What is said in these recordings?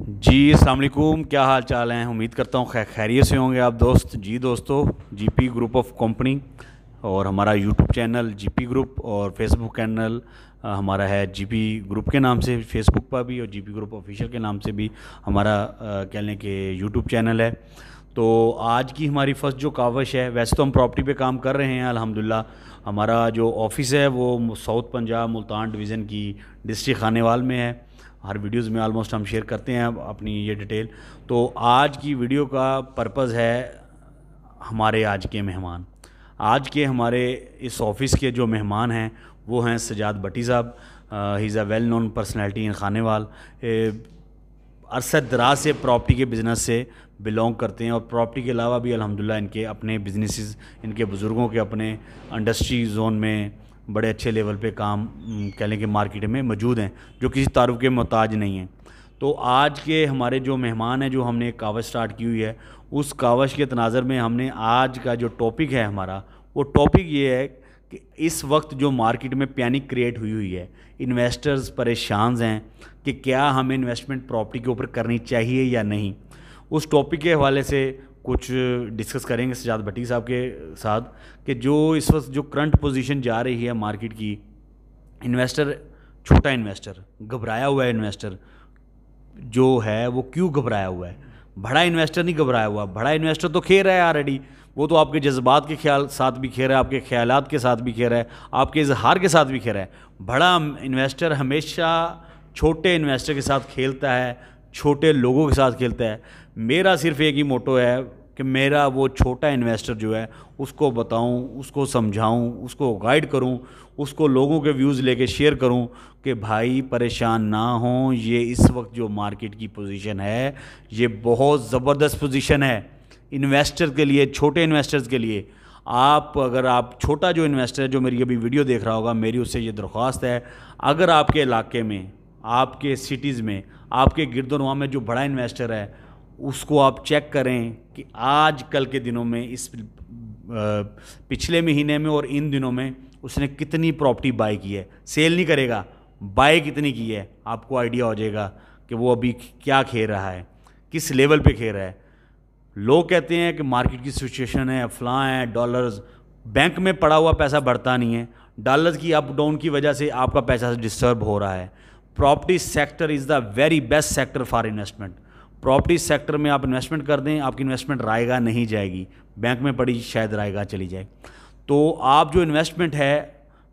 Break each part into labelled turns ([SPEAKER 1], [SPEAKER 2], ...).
[SPEAKER 1] جی السلام علیکم، کیا حال چال ہیں؟ امید کرتا ہوں خیریت سے ہوں گے آپ دوست۔ جی دوستو، جی پی گروپ آف کمپنی اور ہمارا یوٹیوب چینل جی پی گروپ اور فیس بک چینل ہمارا ہے جی پی گروپ کے نام سے فیس بک پر بھی، اور جی پی گروپ آفیشیل کے نام سے بھی ہمارا کہہ لیں کہ یوٹیوب چینل ہے۔ تو آج کی ہماری فرسٹ جو کاوش ہے، ویسے تو ہم پراپرٹی پہ کام کر رہے ہیں الحمدللہ۔ ہمارا جو آفس ہے وہ ساؤتھ پنجاب ملتان ڈویژن کی ڈسٹرکٹ خانیوال میں ہے۔ ہر ویڈیوز میں آلموسٹ ہم شیئر کرتے ہیں اپنی یہ ڈیٹیل۔ تو آج کی ویڈیو کا پرپز ہے ہمارے آج کے مہمان۔ آج کے ہمارے اس آفس کے جو مہمان ہیں وہ ہیں سجاد بٹی صاحب۔ He is a well known personality in Khanewal. عرصہ دراز سے پراپرٹی کے بزنس سے بلونگ کرتے ہیں، اور پراپرٹی کے علاوہ بھی الحمدللہ ان کے اپنے بزنسز، ان کے بزرگوں کے اپنے انڈسٹری زون میں بڑے اچھے لیول پہ کام کہہ لیں کہ مارکیٹ میں موجود ہیں، جو کسی تعارف کے محتاج نہیں ہیں۔ تو آج کے ہمارے جو مہمان ہیں، جو ہم نے ایک کاوش سٹارٹ کی ہوئی ہے، اس کاوش کے تناظر میں ہم نے آج کا جو ٹاپک ہے ہمارا، وہ ٹاپک یہ ہے کہ اس وقت جو مارکیٹ میں پینک کریٹ ہوئی ہے، انویسٹرز پریشان ہیں کہ کیا ہمیں انویسٹمنٹ پراپرٹی کے اوپر کرنی چاہیے یا نہیں۔ اس ٹاپک کے حوالے سے کچھ ڈسکس کریں گے سجاد بٹی صاحب کے ساتھ کہ جو اس وقت جو کرنٹ پوزیشن جا رہی ہے مارکیٹ کی، انویسٹر، چھوٹا انویسٹر، گھبرایا ہوا ہے انویسٹر جو ہے وہ کیوں گھبرایا ہوا ہے؟ بڑا انویسٹر نہیں گھبرایا ہوا، بڑا انویسٹر تو کھیل رہا ہے آلریڈی، وہ تو آپ کے جذبات کے خیال ساتھ بھی کھیل رہا ہے، آپ کے خیالات کے ساتھ بھی کھیل رہا ہے، آپ کے اظہار کے ساتھ بھی کھیل رہا ہے۔ بڑا انویسٹر ہمیشہ چھوٹے انویسٹر کے ساتھ کھیلتا ہے، چھوٹے لوگوں کے ساتھ کھیلتا ہے۔ میرا صرف ایک ہی موٹو ہے کہ میرا وہ چھوٹا انویسٹر جو ہے اس کو بتاؤں، اس کو سمجھاؤں، اس کو گائیڈ کروں، اس کو لوگوں کے ویوز لے کے شیئر کروں کہ بھائی پریشان نہ ہوں، یہ اس وقت جو مارکیٹ کی پوزیشن ہے یہ بہت زبردست پوزیشن ہے انویسٹر کے لیے، چھوٹے انویسٹرز کے لیے۔ اگر آپ چھوٹا جو انویسٹر ہے جو میری ابھی ویڈیو دیکھ رہا ہوگا، میری اس سے یہ درخواست ہے، اگر آپ کے علاقے میں، آپ کے سٹیز میں، آپ کے گرد و نواح میں جو بڑا انویسٹر ہے، اس کو آپ چیک کریں کہ آج کل کے دنوں میں، اس پچھلے مہینے میں اور ان دنوں میں اس نے کتنی پراپرٹی بائی کی ہے۔ سیل نہیں کرے گا، بائی کتنی کی ہے، آپ کو آئیڈیا ہو جائے گا کہ وہ ابھی کیا کھیل رہا ہے، کس لیول پہ کھیل رہا ہے۔ لوگ کہتے ہیں کہ مارکیٹ کی سچویشن ہے، فلاں ہے، ڈالرز، بینک میں پڑا ہوا پیسہ بڑھتا نہیں ہے، ڈالرز کی اپ ڈاؤن کی وجہ سے آپ کا پیسہ ڈسٹرب ہو رہا ہے۔ Property sector is the very best sector for investment. Property sector میں آپ انویسٹمنٹ کر دیں، آپ کی انویسٹمنٹ رائے گاہ نہیں جائے گی، بینک میں پڑی شاید رائے گاہ چلی جائے۔ تو آپ جو انویسٹمنٹ ہے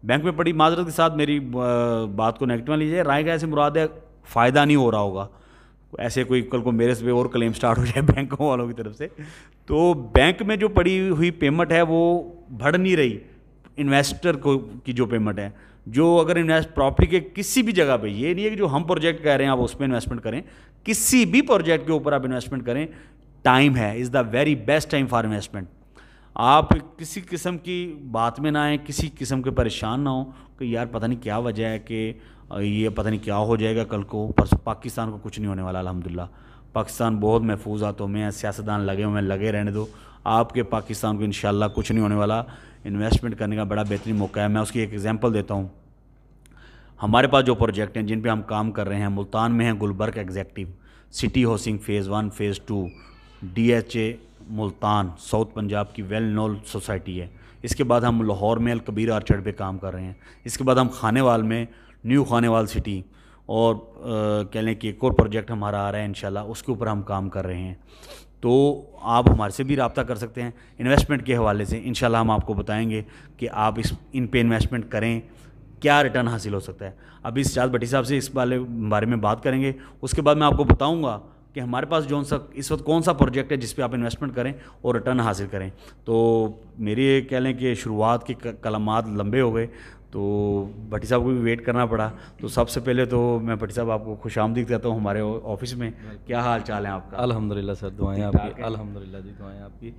[SPEAKER 1] بینک میں پڑی، معذرت کے ساتھ میری بات کو نیگیٹو نہ لیجیے، رائے گاہ سے مراد ہے فائدہ نہیں ہو رہا ہوگا، ایسے کوئی کل کو میرے سے اور کلیم سٹارٹ ہو جائے بینکوں والوں کی طرف سے۔ تو بینک میں جو پڑی ہوئی پیمنٹ ہے وہ بڑھ نہیں رہی، انویسٹر کو کی جو پیمنٹ ہے، جو اگر پراپرٹی کے کسی بھی جگہ پہ، یہ نہیں ہے کہ جو ہم پروجیکٹ کہہ رہے ہیں آپ اس پہ انویسٹمنٹ کریں، کسی بھی پروجیکٹ کے اوپر آپ انویسٹمنٹ کریں، ٹائم ہے، is the very best time for investment. آپ کسی قسم کی بات میں نہ آئیں، کسی قسم کے پریشان نہ ہوں کہ یار پتہ نہیں کیا وجہ ہے کہ یہ پتہ نہیں کیا ہو جائے گا کل کو پرسوں۔ پاکستان کو کچھ نہیں ہونے والا الحمدللہ، پاکستان بہت محفوظ ہاتھوں میں ہے، سیاستدان لگے ہوئے ہیں، لگے رہنے دو، آپ کے پاکستان کو انشاءاللہ کچھ نہیں ہونے والا۔ انویسٹمنٹ کرنے کا بڑا بہترین موقع ہے۔ میں اس کی ایک ایگزامپل دیتا ہوں۔ ہمارے پاس جو پروجیکٹ ہیں جن پہ ہم کام کر رہے ہیں، ملتان میں ہیں Gulberg executive, city housing phase 1 phase 2، D H A Multan, south Punjab کی ویل نون سوسائٹی ہے۔ اس کے بعد ہم لاہور میں الکبیر آرچرڈ پہ کام کر رہے ہیں۔ اس کے بعد ہم خانیوال میں، نیو خانیوال سٹی، اور کہہ لیں کہ ایک اور پروجیکٹ ہمارا آ رہا ہے انشاءاللہ، اس کے اوپر ہم کام کر رہے ہیں۔ تو آپ ہمارے سے بھی رابطہ کر سکتے ہیں انویسٹمنٹ کے حوالے سے، انشاءاللہ ہم آپ کو بتائیں گے کہ آپ ان پہ انویسٹمنٹ کریں، کیا ریٹرن حاصل ہو سکتا ہے۔ ابھی سجاد بٹی صاحب سے اس بارے میں بات کریں گے، اس کے بعد میں آپ کو بتاؤں گا کہ ہمارے پاس اس وقت کون سا پروجیکٹ ہے جس پہ آپ انویسٹمنٹ کریں اور ریٹرن حاصل کریں۔ تو میری کہہ لیں کہ شروعات کے کلمات لمبے ہو گئے، تو بٹی صاحب کو بھی ویٹ کرنا پڑا۔ تو سب سے پہلے تو میں بٹی صاحب آپ کو خوش آمدید کہتا ہوں ہمارے آفس میں۔ کیا حال چال ہیں آپ کا؟
[SPEAKER 2] الحمدللہ سر، دعائیں آپ کی، الحمدللہ جی، دعائیں آپ کی۔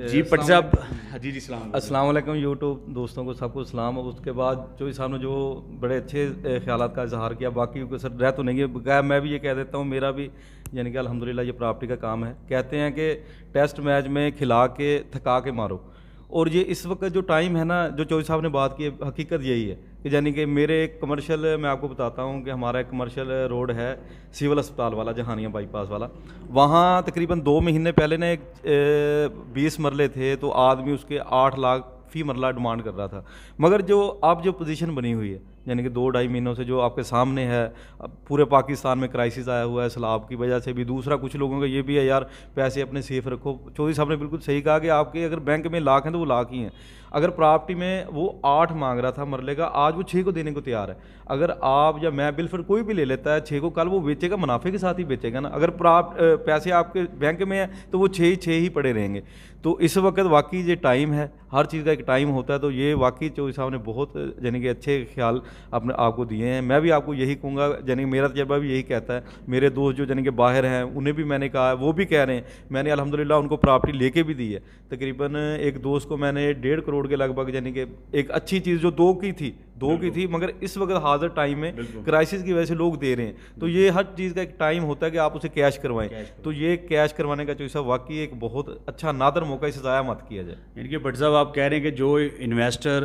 [SPEAKER 1] جی بٹی صاحب، جی
[SPEAKER 2] السلام علیکم یوٹیوب دوستوں کو، سب کو سلام۔ اس کے بعد جو صاحب نے جو بڑے اچھے خیالات کا اظہار کیا، باقی کو سر رہ تو نہیں ہے، میں بھی یہ کہہ دیتا ہوں، میرا بھی یعنی کہ الحمدللہ یہ پراپرٹی کا کام ہے۔ کہتے ہیں کہ ٹیسٹ میچ میں کھلا کے تھکا کے مارو، اور یہ اس وقت جو ٹائم ہے نا, جو چوہدری صاحب نے بات کی, حقیقت یہی ہے کہ یعنی کہ میرے کمرشل, میں آپ کو بتاتا ہوں کہ ہمارا ایک کمرشل روڈ ہے سول اسپتال والا, جہانیہ بائی پاس والا, وہاں تقریباً 2 مہینے پہلے نا ایک 20 مرلے تھے, تو آدمی اس کے 8 لاکھ فی مرلہ ڈیمانڈ کر رہا تھا. مگر جو اب جو پوزیشن بنی ہوئی ہے, یعنی کہ 2-2.5 مہینوں سے جو آپ کے سامنے ہے, پورے پاکستان میں کرائسس آیا ہوا ہے سیلاب کی وجہ سے بھی, دوسرا کچھ لوگوں کا یہ بھی ہے یار پیسے اپنے سیف رکھو. چودھری صاحب نے بالکل صحیح کہا کہ آپ کے اگر بینک میں لاکھ ہیں تو وہ لاکھ ہی ہیں. اگر پراپرٹی میں وہ 8 مانگ رہا تھا مرلے کا, آج وہ 6 کو دینے کو تیار ہے. اگر آپ یا میں بالفر کوئی بھی لے لیتا ہے 6 کو, کل وہ بیچے گا منافع کے ساتھ ہی بیچے گا نا. اگر پیسے آپ کے بینک میں ہیں تو وہ 6 ہی پڑے رہیں گے. تو اس وقت واقعی یہ ٹائم ہے, ہر چیز کا ایک ٹائم ہوتا ہے. تو یہ واقعی چودھری صاحب نے بہت یعنی کہ اچھے خیال اپنے آپ کو دیے ہیں. میں بھی آپ کو یہی کہوں گا, یعنی کہ میرا تجربہ بھی یہی کہتا ہے. میرے دوست جو یعنی کہ باہر ہیں انہیں بھی میں نے کہا ہے, وہ بھی کہہ رہے ہیں. میں نے الحمدللہ ان کو پراپرٹی لے کے بھی دی ہے. تقریباً ایک دوست کو میں نے 1.5 کروڑ کے لگ بھگ, یعنی کہ ایک اچھی چیز جو 2 کی تھی, مگر اس وقت حاضر ٹائم میں کرائسس کی وجہ سے لوگ دے رہے ہیں. تو یہ ہر چیز کا ایک ٹائم ہوتا ہے کہ آپ اسے کیش کروائیں. تو یہ کیش کروانے کا چوہدری صاحب واقعی ایک بہت اچھا نادر موقع, اسے ضائع مت کیا جائے.
[SPEAKER 1] یعنی کہ بٹ صاحب آپ کہہ رہے ہیں کہ جو انویسٹر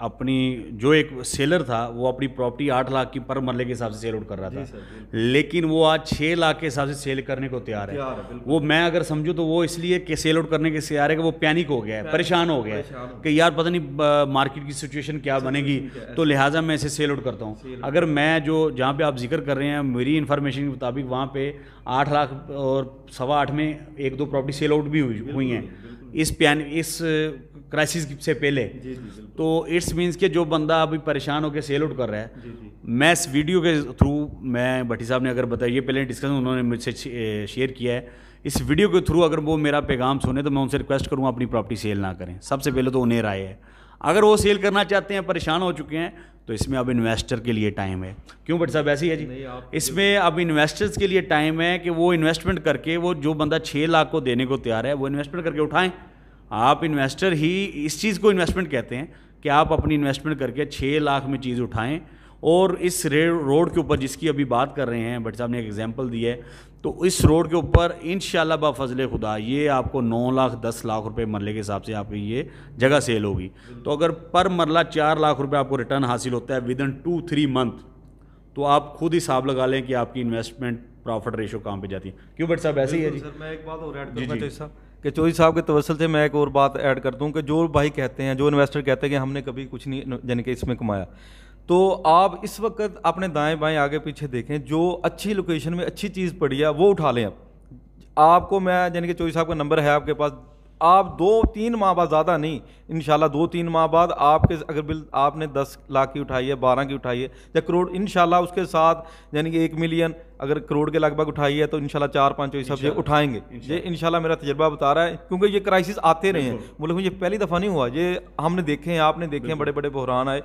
[SPEAKER 1] اپنی جو ایک سیلر تھا وہ اپنی پراپرٹی 8 لاکھ کی پر مرلے کے حساب سے سیل آؤٹ کر رہا تھا, لیکن وہ آج 6 لاکھ کے حساب سے سیل کرنے کو تیار ہے. وہ میں اگر سمجھوں تو وہ اس لیے کہ سیل آؤٹ کرنے کے تیار ہے کہ وہ پینک ہو گیا ہے, پریشان ہو گیا ہے کہ یار پتہ نہیں مارکیٹ کی سچویشن کیا بنے گی, تو لہٰذا میں اسے سیل آؤٹ کرتا ہوں. اگر میں جو جہاں پہ آپ ذکر کر رہے ہیں, میری انفارمیشن کے مطابق وہاں پہ 8 لاکھ اور 8.25 میں 1-2 پراپرٹی سیل آؤٹ بھی ہوئی ہیں اس کرائسس سے پہلے. تو اٹس مینس کہ جو بندہ ابھی پریشان ہو کے سیل آؤٹ کر رہا ہے, میں اس ویڈیو کے تھرو, میں بھٹی صاحب نے اگر بتایا, یہ پہلے ڈسکشن انہوں نے مجھ سے شیئر کیا ہے, اس ویڈیو کے تھرو اگر وہ میرا پیغام سنے تو میں ان سے ریکویسٹ کروں اپنی پراپرٹی سیل نہ کریں. سب سے پہلے تو انہیں رائے ہے, اگر وہ سیل کرنا چاہتے ہیں, پریشان ہو چکے ہیں, تو اس میں اب انویسٹر کے لیے ٹائم ہے. کیوں بٹ صاحب ایسے ہی ہے جی, اس میں اب انویسٹرز کے لیے ٹائم ہے کہ وہ انویسٹمنٹ کر کے, وہ جو بندہ 6 لاکھ کو دینے کو تیار ہے وہ انویسٹمنٹ کر کے اٹھائیں. آپ انویسٹر ہی اس چیز کو انویسٹمنٹ کہتے ہیں کہ آپ اپنی انویسٹمنٹ کر کے 6 لاکھ میں چیز اٹھائیں. اور اس روڈ کے اوپر جس کی ابھی بات کر رہے ہیں بٹ صاحب نے ایک ایگزامپل دی ہے, تو اس روڈ کے اوپر انشاءاللہ بفضل خدا یہ آپ کو 9 لاکھ 10 لاکھ روپے مرلے کے حساب سے آپ کی یہ جگہ سیل ہوگی. تو اگر پر مرلہ 4 لاکھ روپے آپ کو ریٹرن حاصل ہوتا ہے ودن 2-3 منتھ, تو آپ خود ہی حساب لگا لیں کہ آپ کی انویسٹمنٹ پروفٹ ریشو کہاں پہ جاتی ہے. کیوں بٹ صاحب ایسے ہی ہے جی.
[SPEAKER 2] میں ایک بات اور ایڈ کرنا چاہیے صاحب کہ چودھری صاحب کے توسل سے میں ایک اور بات ایڈ کرتا ہوں کہ جو بھائی کہتے ہیں, جو انویسٹر کہتے ہیں کہ ہم نے کبھی کچھ نہیں یعنی کہ اس میں کمایا, تو آپ اس وقت اپنے دائیں بائیں آگے پیچھے دیکھیں, جو اچھی لوکیشن میں اچھی چیز پڑی ہے وہ اٹھا لیں. آپ کو میں یعنی کہ چودھری صاحب کا نمبر ہے آپ کے پاس, آپ 2-3 ماہ بعد, زیادہ نہیں, انشاءاللہ 2-3 ماہ بعد آپ کے اگر بل آپ نے 10 لاکھ کی اٹھائی ہے, 12 کی اٹھائی ہے یا کروڑ, انشاءاللہ اس کے ساتھ یعنی کہ 1 ملین اگر کروڑ کے لگ بھگ اٹھائی ہے تو انشاءاللہ 4-5 سب یہ اٹھائیں گے. یہ انشاءاللہ میرا تجربہ بتا رہا ہے, کیونکہ یہ کرائسس آتے رہے ہیں ملک میں, یہ پہلی دفعہ نہیں ہوا, یہ ہم نے دیکھے ہیں, آپ نے دیکھے ہیں, بڑے بڑے بحران آئے,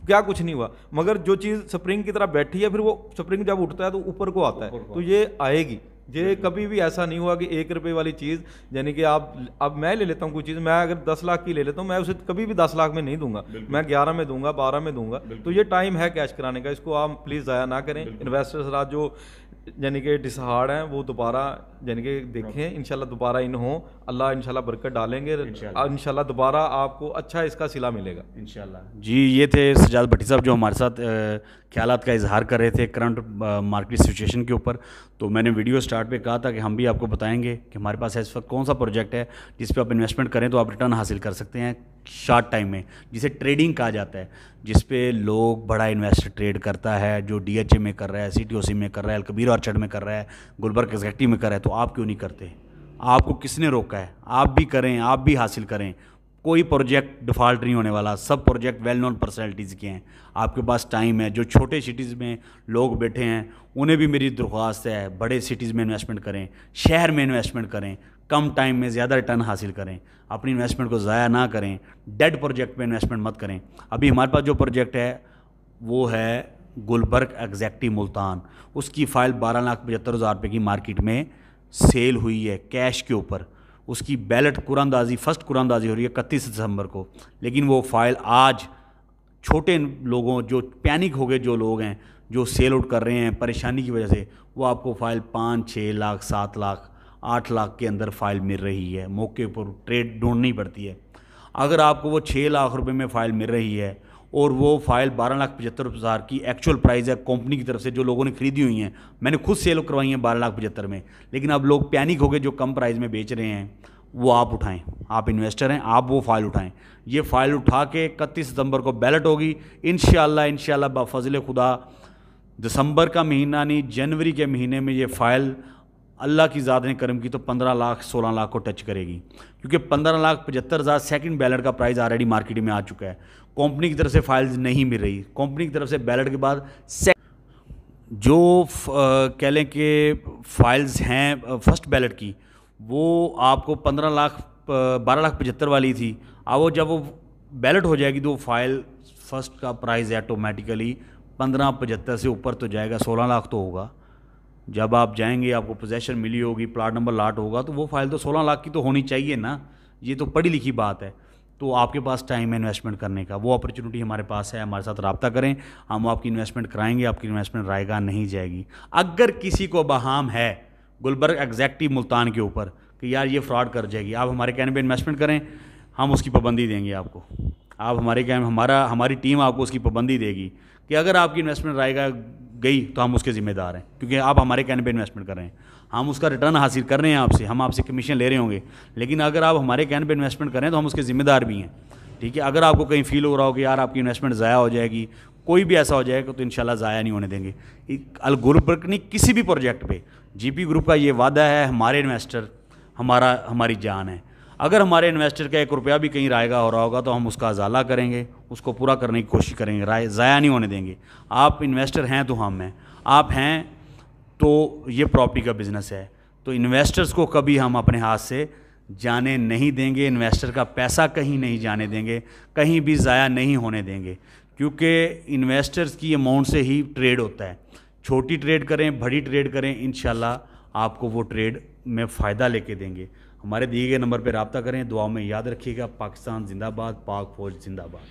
[SPEAKER 2] کیا کچھ نہیں ہوا. مگر جو چیز سپرنگ کی طرح بیٹھی ہے, پھر وہ سپرنگ جب اٹھتا ہے تو اوپر کو آتا ہے, تو یہ آئے گی. یہ کبھی بھی ایسا نہیں ہوا کہ 1 روپے والی چیز, یعنی کہ آپ اب میں لے لیتا ہوں کوئی چیز, میں اگر 10 لاکھ کی لے لیتا ہوں, میں اسے کبھی بھی 10 لاکھ میں نہیں دوں گا, میں 11 میں دوں گا, 12 میں دوں گا. تو یہ ٹائم ہے کیش کرانے کا, اس کو آپ پلیز ضائع نہ کریں. انویسٹرز رات جو یعنی کہ ڈسہارڈ ہیں وہ دوبارہ یعنی کہ دیکھیں, انشاءاللہ دوبارہ ان ہوں, اللہ انشاءاللہ برکت ڈالیں گے, انشاءاللہ دوبارہ آپ کو اچھا اس کا صلہ ملے گا انشاءاللہ.
[SPEAKER 1] جی یہ تھے سجاد بھٹی صاحب جو ہمارے ساتھ خیالات کا اظہار کر رہے تھے کرنٹ مارکیٹ سچویشن کے اوپر. تو میں نے ویڈیو سٹارٹ پہ کہا تھا کہ ہم بھی آپ کو بتائیں گے کہ ہمارے پاس اس وقت کون سا پروجیکٹ ہے جس پہ آپ انویسٹمنٹ کریں تو آپ ریٹرن حاصل کر سکتے ہیں شارٹ ٹائم میں, جسے ٹریڈنگ کہا جاتا ہے, جس پہ لوگ بڑا انویسٹر ٹریڈ کرتا ہے, جو ڈی ایچ اے میں کر رہا ہے, سی ٹی او سی میں کر رہا ہے, الکبیر آرچرڈ میں کر رہا ہے, گلبرگ ایگزیکٹو میں کر رہا ہے. تو آپ کیوں نہیں کرتے؟ آپ کو کس نے روکا ہے؟ آپ بھی کریں, آپ بھی حاصل کریں. کوئی پروجیکٹ ڈیفالٹ نہیں ہونے والا, سب پروجیکٹ ویل نون پرسنالٹیز کے ہیں. آپ کے پاس ٹائم ہے. جو چھوٹے سٹیز میں لوگ بیٹھے ہیں انہیں بھی میری درخواست ہے, بڑے سٹیز میں انویسٹمنٹ کریں, شہر میں انویسٹمنٹ کریں, کم ٹائم میں زیادہ ریٹرن حاصل کریں, اپنی انویسٹمنٹ کو ضائع نہ کریں, ڈیڈ پروجیکٹ پہ انویسٹمنٹ مت کریں. ابھی ہمارے پاس جو پروجیکٹ ہے وہ ہے گلبرگ ایگزیکٹو ملتان, اس کی فائل 12,75,000 روپے کی مارکیٹ میں سیل ہوئی ہے کیش کے اوپر. اس کی بیلٹ قراندازی فرسٹ قراندازی ہو رہی ہے 31 دسمبر کو, لیکن وہ فائل آج چھوٹے لوگوں, جو پینک ہو گئے, جو لوگ ہیں جو سیل آؤٹ کر رہے ہیں پریشانی کی وجہ سے, وہ آپ کو فائل 5-6 لاکھ 7 لاکھ 8 لاکھ کے اندر فائل مل رہی ہے. موقع پر ٹریڈ ڈھونڈنی پڑتی ہے. اگر آپ کو وہ 6 لاکھ روپے میں فائل مل رہی ہے اور وہ فائل 12,75,000 کی ایکچوئل پرائز ہے کمپنی کی طرف سے جو لوگوں نے خریدی ہوئی ہیں, میں نے خود سیل کروائی ہیں 12,75,000 میں, لیکن اب لوگ پینک ہو گئے جو کم پرائز میں بیچ رہے ہیں, وہ آپ اٹھائیں, آپ انویسٹر ہیں, آپ وہ فائل اٹھائیں. یہ فائل اٹھا کے 31 ستمبر کو بیلٹ ہوگی انشاءاللہ بفضل خدا. دسمبر کا مہینہ نہیں, جنوری کے مہینے میں یہ فائل اللہ کی ذات نے کرم کی تو 15 لاکھ 16 لاکھ کو ٹچ کرے گی, کیونکہ 15,75,000 سیکنڈ بیلٹ کا پرائز آلریڈی مارکیٹ میں آ چکا ہے. کمپنی کی طرف سے فائلز نہیں مل رہی, کمپنی کی طرف سے بیلٹ کے بعد جو کہہ لیں کہ فائلز ہیں فرسٹ بیلٹ کی, وہ آپ کو 12,75,000 والی تھی. اب وہ جب وہ بیلٹ ہو جائے گی تو وہ فائل فرسٹ کا پرائز ہے آٹومیٹیکلی 15,75,000 سے اوپر تو جائے گا, 16 لاکھ تو ہوگا. جب آپ جائیں گے, آپ کو پوزیشن ملی ہوگی, پلاٹ نمبر لاٹ ہوگا, تو وہ فائل تو 16 لاکھ کی تو ہونی چاہیے نا. یہ تو پڑھی لکھی بات ہے. تو آپ کے پاس ٹائم ہے انویسٹمنٹ کرنے کا, وہ اپرچونٹی ہمارے پاس ہے, ہمارے ساتھ رابطہ کریں, ہم آپ کی انویسٹمنٹ کرائیں گے, آپ کی انویسٹمنٹ رائے گاہ نہیں جائے گی. اگر کسی کو بہام ہے گلبرگ ایگزیکٹو ملتان کے اوپر کہ یار یہ فراڈ کر جائے گی, آپ ہمارے کہنے پہ انویسٹمنٹ کریں, ہم اس کی پابندی دیں گے آپ کو. آپ ہماری ٹیم آپ کو اس کی پابندی دے گی کہ اگر آپ کی انویسٹمنٹ رائے گاہ گئی تو ہم اس کے ذمہ دار ہیں, کیونکہ آپ ہمارے کہنے پہ انویسٹمنٹ کر رہے ہیں, ہم اس کا ریٹرن حاصل کر رہے ہیں آپ سے, ہم آپ سے کمیشن لے رہے ہوں گے, لیکن اگر آپ ہمارے کہنے پہ انویسٹمنٹ کریں تو ہم اس کے ذمہ دار بھی ہیں. ٹھیک ہے, اگر آپ کو کہیں فیل ہو رہا ہو کہ یار آپ کی انویسٹمنٹ ضائع ہو جائے گی, کوئی بھی ایسا ہو جائے گا, تو انشاءاللہ ضائع نہیں ہونے دیں گے. گلبرگ نہیں, کسی بھی پروجیکٹ پہ جی پی گروپ کا یہ وعدہ ہے, ہمارے انویسٹر ہماری جان ہے. اگر ہمارے انویسٹر کا 1 روپیہ بھی کہیں رائے گاہ ہو رہا ہوگا تو ہم اس کا ازالہ کریں گے, اس کو پورا کرنے کی کوشش کریں گے, ضائع نہیں ہونے دیں گے. آپ انویسٹر ہیں تو ہم ہیں, آپ ہیں تو یہ پراپرٹی کا بزنس ہے, تو انویسٹرز کو کبھی ہم اپنے ہاتھ سے جانے نہیں دیں گے. انویسٹر کا پیسہ کہیں نہیں جانے دیں گے, کہیں بھی ضائع نہیں ہونے دیں گے, کیونکہ انویسٹرز کی اماؤنٹ سے ہی ٹریڈ ہوتا ہے. چھوٹی ٹریڈ کریں, بڑی ٹریڈ کریں, انشاءاللہ آپ کو وہ ٹریڈ میں فائدہ لے کے دیں گے. ہمارے دیے گئے نمبر پہ رابطہ کریں. دعاؤں میں یاد رکھیے گا. پاکستان زندہ باد, پاک فوج زندہ باد.